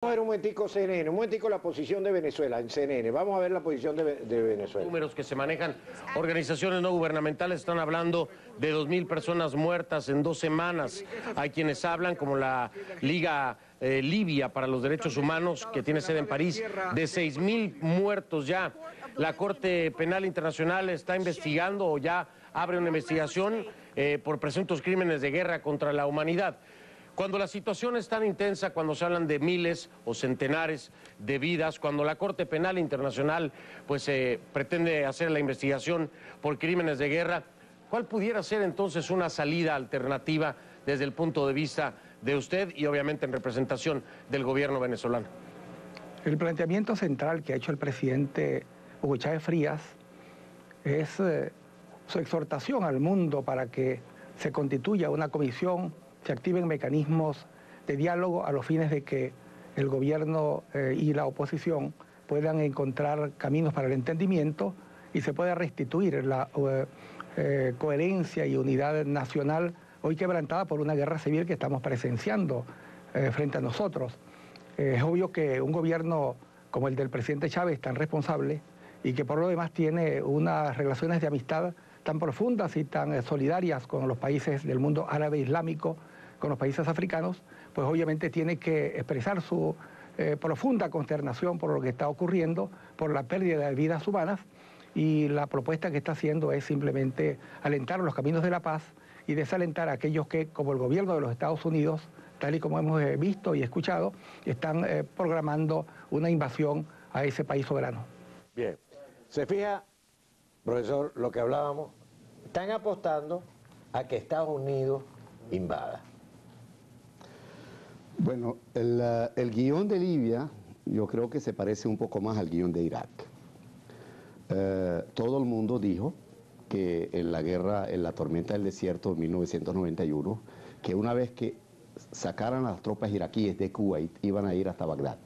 Vamos a ver un momentico CNN, un momentico la posición de Venezuela en CNN. Vamos a ver la posición de Venezuela. Números que se manejan, organizaciones no gubernamentales están hablando de 2.000 personas muertas en 2 semanas. Hay quienes hablan, como la Liga Libia para los Derechos Humanos, que tiene sede en París, de 6.000 muertos ya. La Corte Penal Internacional está investigando o ya abre una investigación por presuntos crímenes de guerra contra la humanidad. Cuando la situación es tan intensa, cuando se hablan de miles o centenares de vidas, cuando la Corte Penal Internacional pretende hacer la investigación por crímenes de guerra, ¿cuál pudiera ser entonces una salida alternativa desde el punto de vista de usted y obviamente en representación del gobierno venezolano? El planteamiento central que ha hecho el presidente Hugo Chávez Frías es su exhortación al mundo para que se constituya una comisión, se activen mecanismos de diálogo a los fines de que el gobierno y la oposición puedan encontrar caminos para el entendimiento y se pueda restituir la coherencia y unidad nacional hoy quebrantada por una guerra civil que estamos presenciando frente a nosotros. Es obvio que un gobierno como el del presidente Chávez, tan responsable y que por lo demás tiene unas relaciones de amistad tan profundas y tan solidarias con los países del mundo árabe islámico, con los países africanos, pues obviamente tiene que expresar su profunda consternación por lo que está ocurriendo, por la pérdida de vidas humanas, y la propuesta que está haciendo es simplemente alentar los caminos de la paz y desalentar a aquellos que, como el gobierno de los Estados Unidos, tal y como hemos visto y escuchado, están programando una invasión a ese país soberano. Bien, se fija, profesor, lo que hablábamos, están apostando a que Estados Unidos invada. Bueno, el guión de Libia yo creo que se parece un poco más al guión de Irak. Todo el mundo dijo que en la guerra, en la tormenta del desierto de 1991, que una vez que sacaran las tropas iraquíes de Kuwait, iban a ir hasta Bagdad.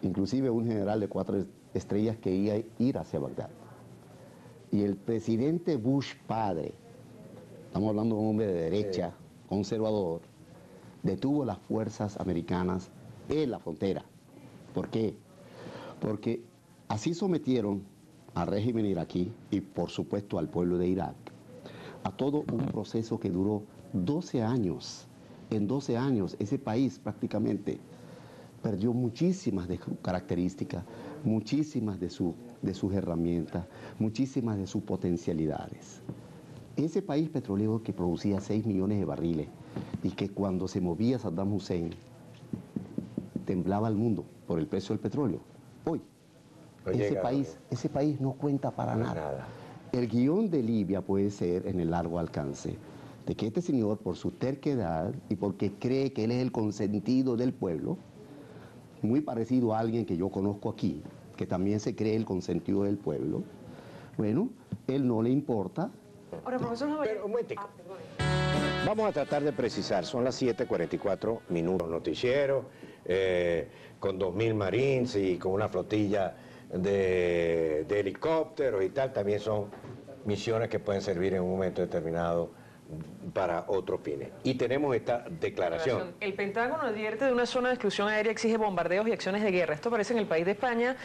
Inclusive un general de 4 estrellas que iba a ir hacia Bagdad. Y el presidente Bush padre, estamos hablando de un hombre de derecha, conservador, detuvo las fuerzas americanas en la frontera. ¿Por qué? Porque así sometieron al régimen iraquí y por supuesto al pueblo de Irak a todo un proceso que duró 12 años. En 12 años ese país prácticamente perdió muchísimas de sus características, muchísimas de sus herramientas, muchísimas de sus potencialidades. Ese país petrolero que producía 6 millones de barriles y que cuando se movía Saddam Hussein temblaba el mundo por el precio del petróleo. Hoy, ese país no cuenta para nada. El guión de Libia puede ser en el largo alcance de que este señor, por su terquedad y porque cree que él es el consentido del pueblo, muy parecido a alguien que yo conozco aquí, que también se cree el consentido del pueblo, bueno, él no le importa. Ahora, profesor, Pero un momentico. Vamos a tratar de precisar, son las 7:44 minutos. Noticiero, con 2.000 marines y con una flotilla de helicópteros y tal, también son misiones que pueden servir en un momento determinado para otros fines. Y tenemos esta declaración. El Pentágono advierte de una zona de exclusión aérea, exige bombardeos y acciones de guerra. Esto aparece en el país de España.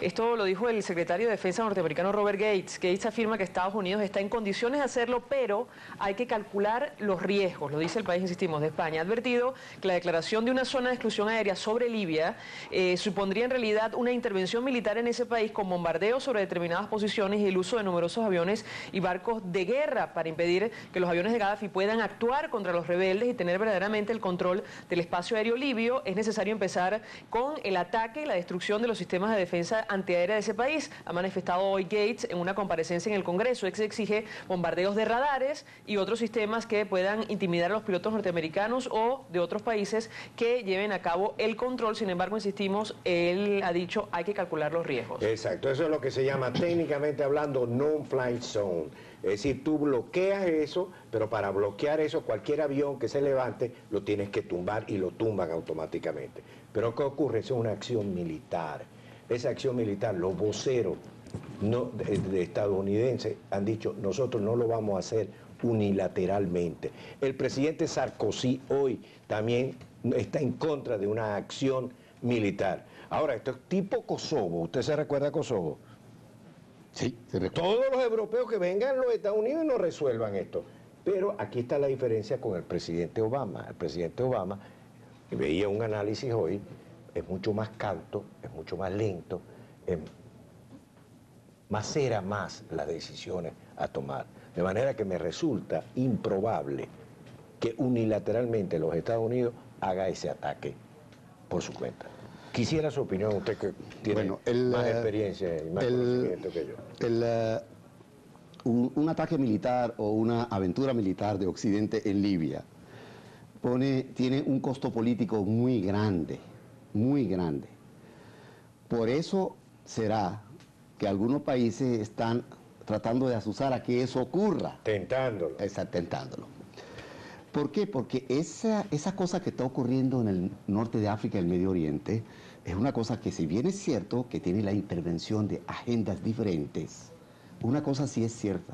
Esto lo dijo el secretario de Defensa norteamericano Robert Gates. Gates afirma que Estados Unidos está en condiciones de hacerlo, pero hay que calcular los riesgos. Lo dice el país, insistimos, de España. Ha advertido que la declaración de una zona de exclusión aérea sobre Libia supondría en realidad una intervención militar en ese país con bombardeos sobre determinadas posiciones y el uso de numerosos aviones y barcos de guerra para impedir que los aviones de Gaddafi puedan actuar contra los rebeldes y tener verdaderamente el control del espacio aéreo libio. Es necesario empezar con el ataque y la destrucción de los sistemas de defensa antiaérea de ese país. Ha manifestado hoy Gates en una comparecencia en el Congreso. Exige bombardeos de radares y otros sistemas que puedan intimidar a los pilotos norteamericanos o de otros países que lleven a cabo el control. Sin embargo, insistimos, él ha dicho hay que calcular los riesgos. Exacto, eso es lo que se llama técnicamente hablando non-flight zone. Es decir, tú bloqueas eso, pero para bloquear eso, cualquier avión que se levante, lo tienes que tumbar y lo tumban automáticamente. Pero ¿qué ocurre? Eso es una acción militar. Esa acción militar, los voceros estadounidenses han dicho, nosotros no lo vamos a hacer unilateralmente. El presidente Sarkozy hoy también está en contra de una acción militar. Ahora, esto es tipo Kosovo. ¿Usted se recuerda a Kosovo? Sí, se recuerda. Todos los europeos que vengan a los Estados Unidos y no resuelvan esto. Pero aquí está la diferencia con el presidente Obama. El presidente Obama, veía un análisis hoy, es mucho más cauto, es mucho más lento, macera más las decisiones a tomar. De manera que me resulta improbable que unilateralmente los Estados Unidos haga ese ataque por su cuenta. Quisiera su opinión, usted que tiene más experiencia y más conocimiento que yo. Un ataque militar o una aventura militar de Occidente en Libia tiene un costo político muy grande, muy grande. Por eso será que algunos países están tratando de azuzar a que eso ocurra. Tentándolo. Tentándolo. ¿Por qué? Porque esa cosa que está ocurriendo en el norte de África y el Medio Oriente es una cosa que, si bien es cierto que tiene la intervención de agendas diferentes, una cosa sí es cierta: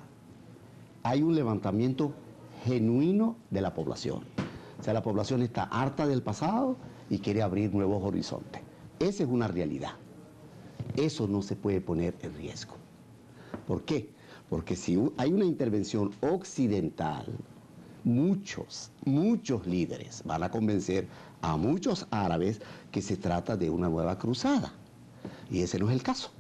hay un levantamiento genuino de la población. O sea, la población está harta del pasado y quiere abrir nuevos horizontes. Esa es una realidad. Eso no se puede poner en riesgo. ¿Por qué? Porque si hay una intervención occidental, muchos líderes van a convencer a muchos árabes que se trata de una nueva cruzada. Y ese no es el caso.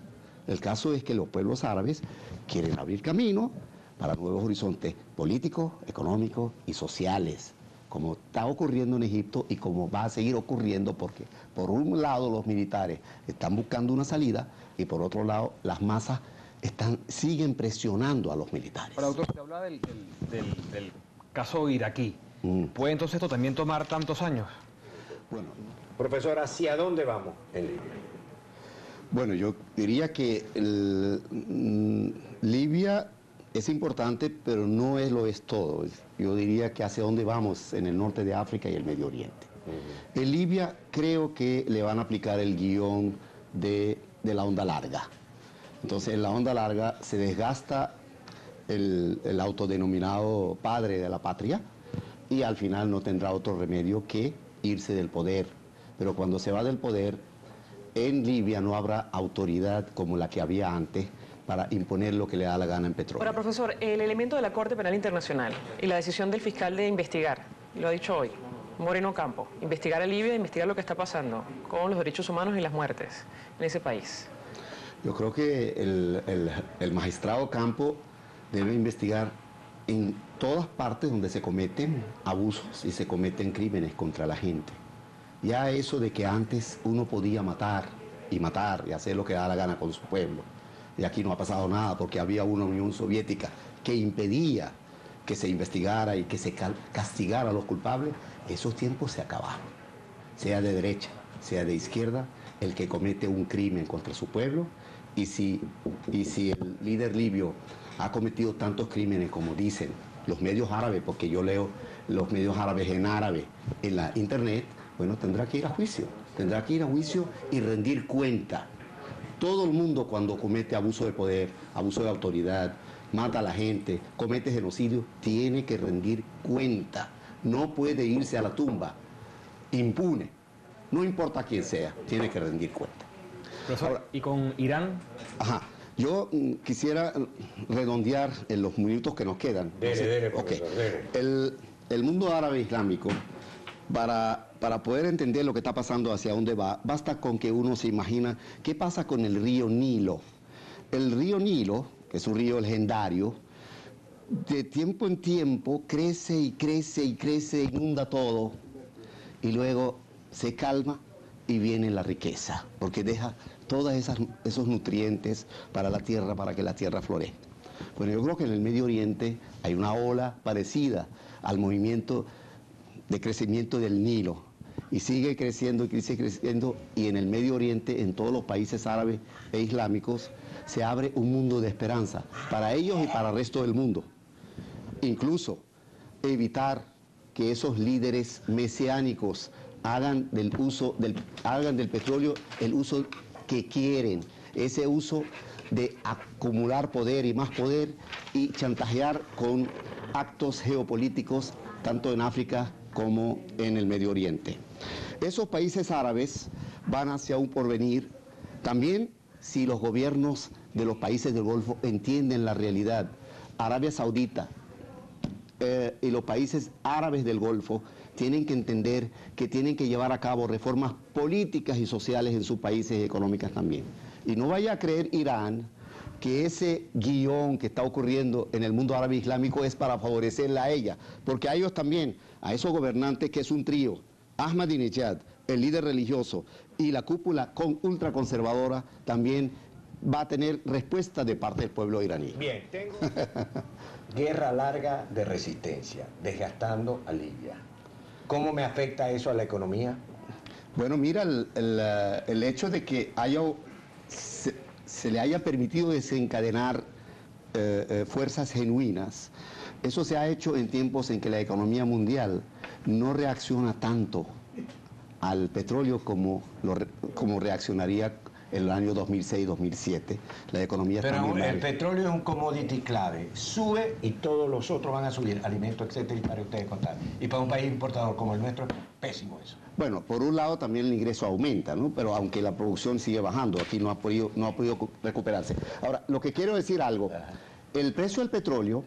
El caso es que los pueblos árabes quieren abrir camino para nuevos horizontes políticos, económicos y sociales, como está ocurriendo en Egipto y como va a seguir ocurriendo, porque por un lado los militares están buscando una salida y por otro lado las masas siguen presionando a los militares. Ahora, doctor, usted habla del caso iraquí. ¿Puede entonces esto también tomar tantos años? Bueno, profesor, ¿hacia dónde vamos en Libia? Bueno, yo diría que Libia es importante, pero no lo es todo. Yo diría que hacia dónde vamos en el norte de África y el Medio Oriente. En Libia creo que le van a aplicar el guión de la onda larga. Entonces, en la onda larga se desgasta el autodenominado padre de la patria y al final no tendrá otro remedio que irse del poder. Pero cuando se va del poder, en Libia no habrá autoridad como la que había antes para imponer lo que le da la gana en petróleo. Ahora, profesor, el elemento de la Corte Penal Internacional y la decisión del fiscal de investigar, lo ha dicho hoy, Moreno Campo, investigar a Libia, investigar lo que está pasando con los derechos humanos y las muertes en ese país. Yo creo que el magistrado Campo debe investigar en todas partes donde se cometen abusos y se cometen crímenes contra la gente. Ya eso de que antes uno podía matar y hacer lo que da la gana con su pueblo, y aquí no ha pasado nada porque había una Unión Soviética que impedía que se investigara y que se castigara a los culpables, esos tiempos se acabaron. Sea de derecha, sea de izquierda, el que comete un crimen contra su pueblo, y si el líder libio ha cometido tantos crímenes como dicen los medios árabes, porque yo leo los medios árabes en árabe en la internet, bueno, tendrá que ir a juicio y rendir cuenta. Todo el mundo, cuando comete abuso de poder, abuso de autoridad, mata a la gente, comete genocidio, tiene que rendir cuenta. No puede irse a la tumba impune. No importa quién sea, tiene que rendir cuenta. Profesor, ahora, ¿y con Irán? Ajá. Yo quisiera redondear en los minutos que nos quedan. Dele, profesor, dele. El mundo árabe islámico, para poder entender lo que está pasando, hacia dónde va, basta con que uno se imagina qué pasa con el río Nilo. El río Nilo, que es un río legendario, de tiempo en tiempo crece y crece y crece, inunda todo, y luego se calma y viene la riqueza, porque deja todos esos nutrientes para la tierra, para que la tierra florezca. Bueno, yo creo que en el Medio Oriente hay una ola parecida al movimiento de crecimiento del Nilo, y sigue creciendo, y en el Medio Oriente, en todos los países árabes e islámicos, se abre un mundo de esperanza para ellos y para el resto del mundo. Incluso evitar que esos líderes mesiánicos hagan del petróleo el uso que quieren, ese uso de acumular poder y más poder y chantajear con actos geopolíticos tanto en África como en el Medio Oriente. Esos países árabes van hacia un porvenir. También si los gobiernos de los países del Golfo entienden la realidad. Arabia Saudita y los países árabes del Golfo tienen que entender que tienen que llevar a cabo reformas políticas y sociales en sus países y económicas también. Y no vaya a creer Irán que ese guión que está ocurriendo en el mundo árabe islámico es para favorecerla a ella, porque a ellos también, a esos gobernantes que es un trío, Ahmadinejad, el líder religioso, y la cúpula ultraconservadora, también va a tener respuesta de parte del pueblo iraní. Bien, tengo guerra larga de resistencia, desgastando a Libia. ¿Cómo me afecta eso a la economía? Bueno, mira, el hecho de que se le haya permitido desencadenar fuerzas genuinas, eso se ha hecho en tiempos en que la economía mundial no reacciona tanto al petróleo como reaccionaría en el año 2006-2007. La economía está muy mal. El petróleo es un commodity clave. Sube y todos los otros van a subir, alimentos, etcétera, y para ustedes contar. Y para un país importador como el nuestro, pésimo eso. Bueno, por un lado también el ingreso aumenta, ¿no? Pero aunque la producción sigue bajando, aquí no ha podido recuperarse. Ahora, lo que quiero decir algo, el precio del petróleo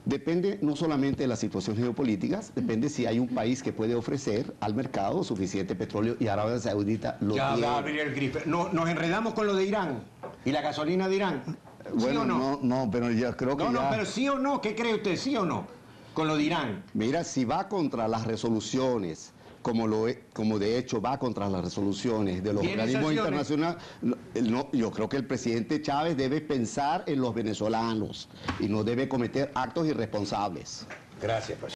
depende no solamente de la situación geopolítica, depende si hay un país que puede ofrecer al mercado suficiente petróleo, y Arabia Saudita lo tiene. Ya va a abrir el grife. Nos enredamos con lo de Irán y la gasolina de Irán. ¿Sí Bueno, o no? no, pero yo creo que No, ya... pero sí o no, ¿qué cree usted? ¿Sí o no? Con lo de Irán. Mira, si va contra las resoluciones, como de hecho va contra las resoluciones de los organismos internacionales, yo creo que el presidente Chávez debe pensar en los venezolanos y no debe cometer actos irresponsables. Gracias, pues.